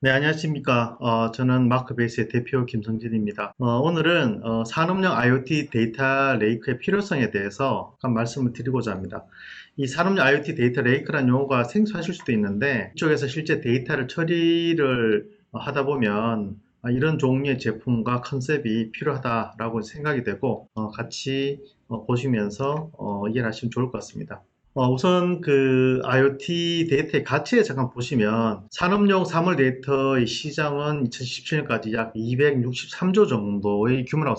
네, 안녕하십니까. 저는 마크베이스의 대표 김성진입니다. 오늘은 산업용 IoT 데이터 레이크의 필요성에 대해서 약간 말씀을 드리고자 합니다. 이 산업용 IoT 데이터 레이크라는 용어가 생소하실 수도 있는데, 이쪽에서 실제 데이터를 처리를 하다 보면 이런 종류의 제품과 컨셉이 필요하다라고 생각이 되고, 같이 보시면서 이해하시면 좋을 것 같습니다. 우선 그 IoT 데이터의 가치에 잠깐 보시면 산업용 사물 데이터의 시장은 2017년까지 약 263조 정도의 규모라고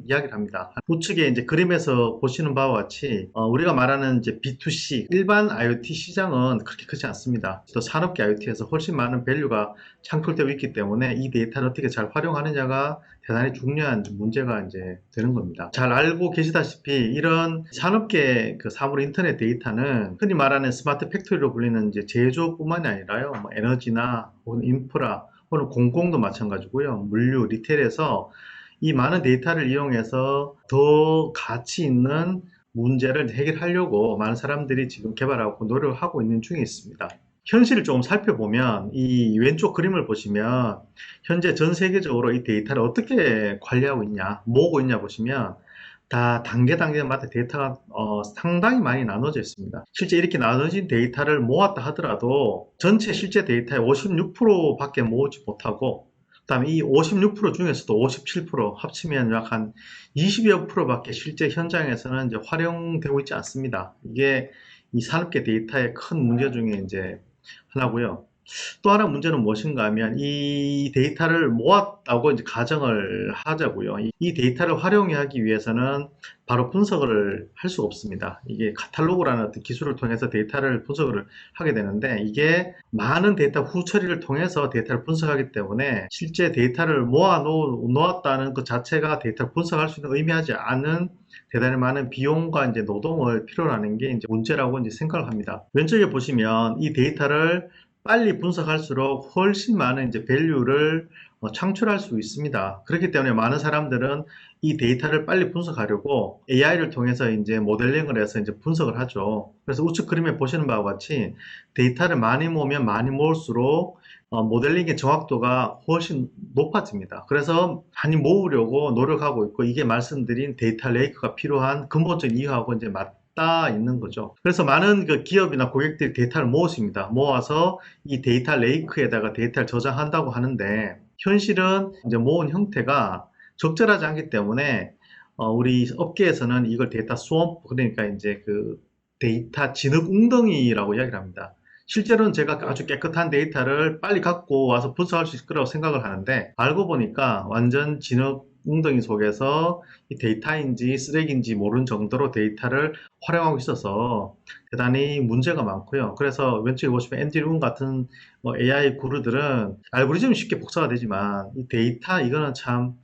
이야기를 합니다. 우측에 이제 그림에서 보시는 바와 같이 우리가 말하는 이제 B2C 일반 IoT 시장은 그렇게 크지 않습니다. 또 산업계 IoT에서 훨씬 많은 밸류가 창출되고 있기 때문에 이 데이터를 어떻게 잘 활용하느냐가 대단히 중요한 문제가 이제 되는 겁니다. 잘 알고 계시다시피 이런 산업계 그 사물 인터넷 데이터는 흔히 말하는 스마트 팩토리로 불리는 이제 제조뿐만이 아니라요, 뭐 에너지나 혹은 인프라 혹은 공공도 마찬가지고요, 물류, 리테일에서 이 많은 데이터를 이용해서 더 가치 있는 문제를 해결하려고 많은 사람들이 지금 개발하고 노력하고 있는 중에 있습니다. 현실을 조금 살펴보면 이 왼쪽 그림을 보시면 현재 전 세계적으로 이 데이터를 어떻게 관리하고 있냐, 모으고 있냐 보시면 다 단계마다 데이터가 상당히 많이 나눠져 있습니다. 실제 이렇게 나눠진 데이터를 모았다 하더라도 전체 실제 데이터의 56%밖에 모으지 못하고, 그다음에 이 56% 중에서도 57% 합치면 약 한 20여 프로밖에 실제 현장에서는 이제 활용되고 있지 않습니다. 이게 이 산업계 데이터의 큰 문제 중에 이제 하나고요. 또 하나 문제는 무엇인가 하면 이 데이터를 모았다고 이제 가정을 하자고요. 이 데이터를 활용하기 위해서는 바로 분석을 할 수가 없습니다. 이게 카탈로그라는 어떤 기술을 통해서 데이터를 분석을 하게 되는데, 이게 많은 데이터 후처리를 통해서 데이터를 분석하기 때문에 실제 데이터를 놓았다는 것 자체가 데이터를 분석할 수 있는 의미하지 않은 대단히 많은 비용과 이제 노동을 필요로 하는 게 이제 문제라고 이제 생각을 합니다. 왼쪽에 보시면 이 데이터를 빨리 분석할수록 훨씬 많은 이제 밸류를 창출할 수 있습니다. 그렇기 때문에 많은 사람들은 이 데이터를 빨리 분석하려고 AI를 통해서 이제 모델링을 해서 이제 분석을 하죠. 그래서 우측 그림에 보시는 바와 같이 데이터를 많이 모으면 많이 모을수록 모델링의 정확도가 훨씬 높아집니다. 그래서 많이 모으려고 노력하고 있고, 이게 말씀드린 데이터 레이크가 필요한 근본적인 이유하고 이제 맞닿아 있는 거죠. 그래서 많은 그 기업이나 고객들이 데이터를 모으십니다. 모아서 이 데이터 레이크에다가 데이터를 저장한다고 하는데, 현실은 이제 모은 형태가 적절하지 않기 때문에 우리 업계에서는 이걸 데이터 스왑, 그러니까 이제 그 데이터 진흙 웅덩이라고 이야기를 합니다. 실제로는 제가 아주 깨끗한 데이터를 빨리 갖고 와서 분석할 수 있을 거라고 생각을 하는데, 알고 보니까 완전 진흙 웅덩이 속에서 이 데이터인지 쓰레기인지 모르는 정도로 데이터를 활용하고 있어서 대단히 문제가 많고요. 그래서 왼쪽에 보시면 엔디룸 같은 AI 구르들은 알고리즘이 쉽게 복사가 되지만 이 데이터 이거는 참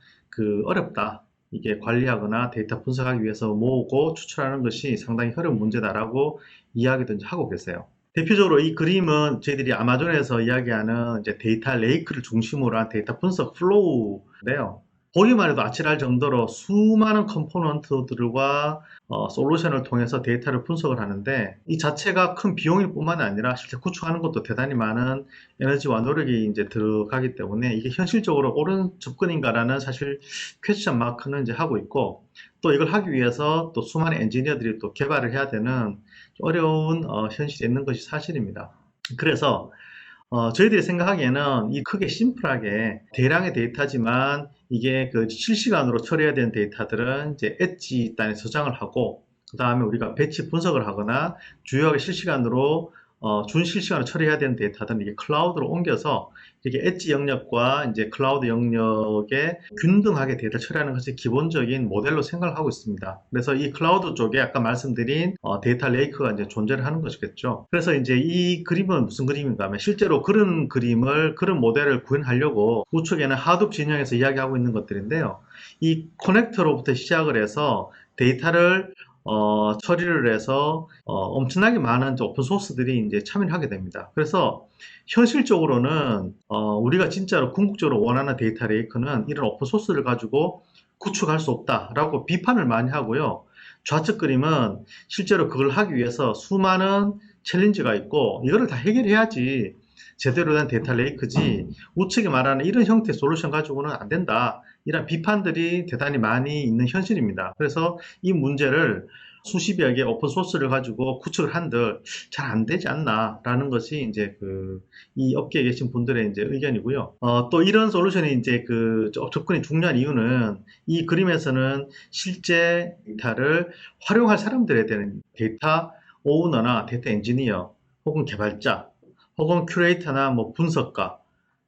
어렵다. 이게 관리하거나 데이터 분석하기 위해서 모으고 추출하는 것이 상당히 어려운 문제다라고 이야기도 이제 하고 계세요. 대표적으로 이 그림은 저희들이 아마존에서 이야기하는 이제 데이터 레이크를 중심으로 한 데이터 분석 플로우인데요. 보기만 해도 아찔할 정도로 수많은 컴포넌트들과 솔루션을 통해서 데이터를 분석을 하는데, 이 자체가 큰 비용일 뿐만 아니라 실제 구축하는 것도 대단히 많은 에너지와 노력이 이제 들어가기 때문에 이게 현실적으로 옳은 접근인가라는 사실 퀘스천 마크는 이제 하고 있고, 또 이걸 하기 위해서 또 수많은 엔지니어들이 또 개발을 해야 되는 어려운 현실이 있는 것이 사실입니다. 그래서 저희들이 생각하기에는 이 크게 심플하게 대량의 데이터지만 이게 그 실시간으로 처리해야 되는 데이터들은 이제 엣지 단에 저장을 하고, 그 다음에 우리가 배치 분석을 하거나 주요하게 실시간으로 준실시간으로 처리해야 되는 데이터들은 이게 클라우드로 옮겨서 이게 엣지 영역과 이제 클라우드 영역에 균등하게 데이터를 처리하는 것이 기본적인 모델로 생각을 하고 있습니다. 그래서 이 클라우드 쪽에 아까 말씀드린 데이터 레이크가 이제 존재를 하는 것이겠죠. 그래서 이제 이 그림은 무슨 그림인가 하면, 실제로 그런 그런 모델을 구현하려고 우측에는 하둡 진영에서 이야기하고 있는 것들인데요. 이 커넥터로부터 시작을 해서 데이터를 처리를 해서 엄청나게 많은 오픈 소스들이 이제 참여를 하게 됩니다. 그래서 현실적으로는 우리가 진짜로 궁극적으로 원하는 데이터 레이크는 이런 오픈 소스를 가지고 구축할 수 없다라고 비판을 많이 하고요. 좌측 그림은 실제로 그걸 하기 위해서 수많은 챌린지가 있고, 이거를 다 해결해야지 제대로 된 데이터 레이크지 우측에 말하는 이런 형태의 솔루션 가지고는 안 된다. 이런 비판들이 대단히 많이 있는 현실입니다. 그래서 이 문제를 수십여 개 오픈소스를 가지고 구축을 한들 잘 안 되지 않나라는 것이 이제 이 업계에 계신 분들의 이제 의견이고요. 또 이런 솔루션이 이제 접근이 중요한 이유는 이 그림에서는 실제 데이터를 활용할 사람들에 대한 데이터 오너나 데이터 엔지니어 혹은 개발자 혹은 큐레이터나 뭐 분석가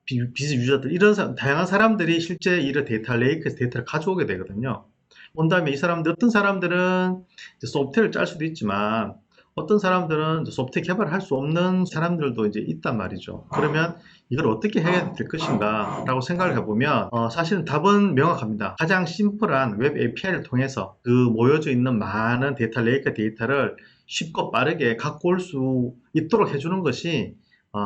비즈 유저들 이런 다양한 사람들이 실제 이런 데이터 레이크에서 데이터를 가져오게 되거든요. 온 다음에 이 사람들 어떤 사람들은 이제 소프트웨어를 짤 수도 있지만 어떤 사람들은 소프트웨어 개발을 할 수 없는 사람들도 이제 있단 말이죠. 그러면 이걸 어떻게 해야 될 것인가 라고 생각을 해보면 사실은 답은 명확합니다. 가장 심플한 웹 API를 통해서 그 모여져 있는 많은 데이터 레이크 데이터를 쉽고 빠르게 갖고 올 수 있도록 해주는 것이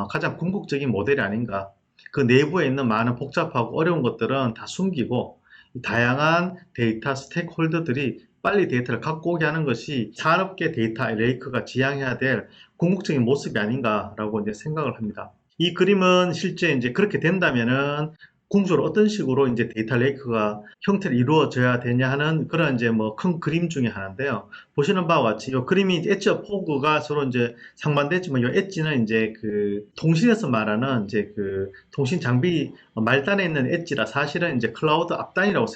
가장 궁극적인 모델이 아닌가. 그 내부에 있는 많은 복잡하고 어려운 것들은 다 숨기고 다양한 데이터 스테이크홀더들이 빨리 데이터를 갖고 오게 하는 것이 산업계 데이터 레이크가 지향해야 될 궁극적인 모습이 아닌가라고 이제 생각을 합니다. 이 그림은 실제 이제 그렇게 된다면은 궁극적으로 어떤 식으로 이제 데이터 레이크가 형태를 이루어져야 되냐 하는 그런 이제 뭐 큰 그림 중에 하나인데요. 보시는 바와 같이 이 그림이 엣지와 포그가 서로 이제 상반되지만 이 엣지는 이제 통신에서 말하는 이제 통신 장비 말단에 있는 엣지라 사실은 이제 클라우드 앞단이라고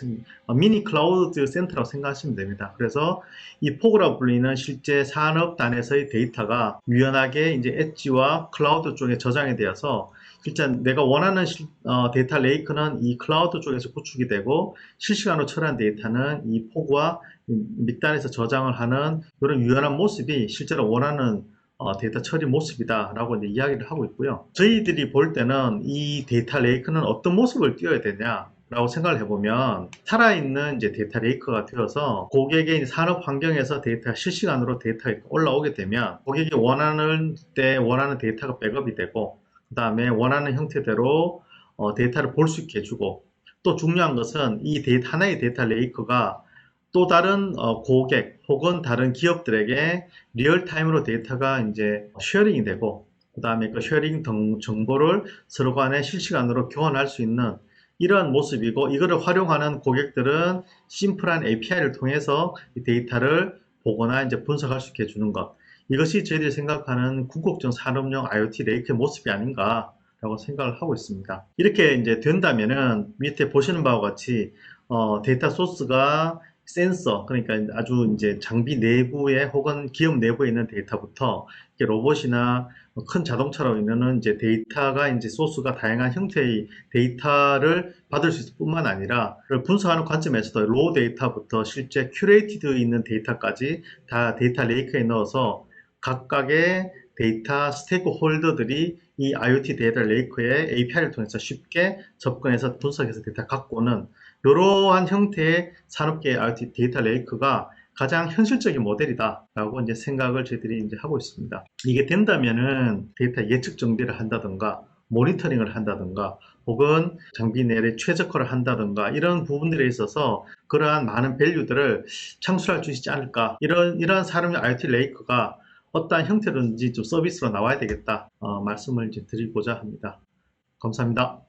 미니 클라우드 센터라고 생각하시면 됩니다. 그래서 이 포그라고 불리는 실제 산업단에서의 데이터가 유연하게 이제 엣지와 클라우드 쪽에 저장이 되어서 일단 내가 원하는 데이터 레이크는 이 클라우드 쪽에서 구축이 되고 실시간으로 처리한 데이터는 이 포그와 밑단에서 저장을 하는 이런 유연한 모습이 실제로 원하는 데이터 처리 모습이다 라고 이제 이야기를 하고 있고요. 저희들이 볼 때는 이 데이터 레이크는 어떤 모습을 띄워야 되냐 라고 생각을 해보면 살아있는 이제 데이터 레이크가 되어서 고객의 산업 환경에서 데이터가 실시간으로 데이터가 올라오게 되면 고객이 원하는 때 원하는 데이터가 백업이 되고 그 다음에 원하는 형태대로 데이터를 볼 수 있게 해주고 또 중요한 것은 이 하나의 데이터 레이크가 또 다른 고객 혹은 다른 기업들에게 리얼타임으로 데이터가 이제 쉐어링이 되고 그 다음에 그 쉐어링 정보를 서로 간에 실시간으로 교환할 수 있는 이러한 모습이고 이거를 활용하는 고객들은 심플한 API를 통해서 이 데이터를 보거나 이제 분석할 수 있게 해주는 것. 이것이 저희들이 생각하는 궁극적 산업용 IoT 레이크의 모습이 아닌가라고 생각을 하고 있습니다. 이렇게 이제 된다면은 밑에 보시는 바와 같이 데이터 소스가 센서, 그러니까 아주 이제 장비 내부에 혹은 기업 내부에 있는 데이터부터 로봇이나 큰 자동차로 인하는 이제 데이터가 이제 소스가 다양한 형태의 데이터를 받을 수 있을 뿐만 아니라 분석하는 관점에서도 로우 데이터부터 실제 큐레이티드 있는 데이터까지 다 데이터 레이크에 넣어서 각각의 데이터 스테이크홀더들이 이 IoT 데이터 레이크의 API를 통해서 쉽게 접근해서 분석해서 데이터 갖고 오는 이러한 형태의 산업계의 IoT 데이터 레이크가 가장 현실적인 모델이다 라고 이제 생각을 저희들이 이제 하고 있습니다. 이게 된다면은 데이터 예측 정비를 한다든가 모니터링을 한다든가 혹은 장비 내에 최적화를 한다든가 이런 부분들에 있어서 그러한 많은 밸류들을 창출할 수 있지 않을까 이런 산업용 IoT 레이크가 어떠한 형태로든지 좀 서비스로 나와야 되겠다 말씀을 이제 드리고자 합니다. 감사합니다.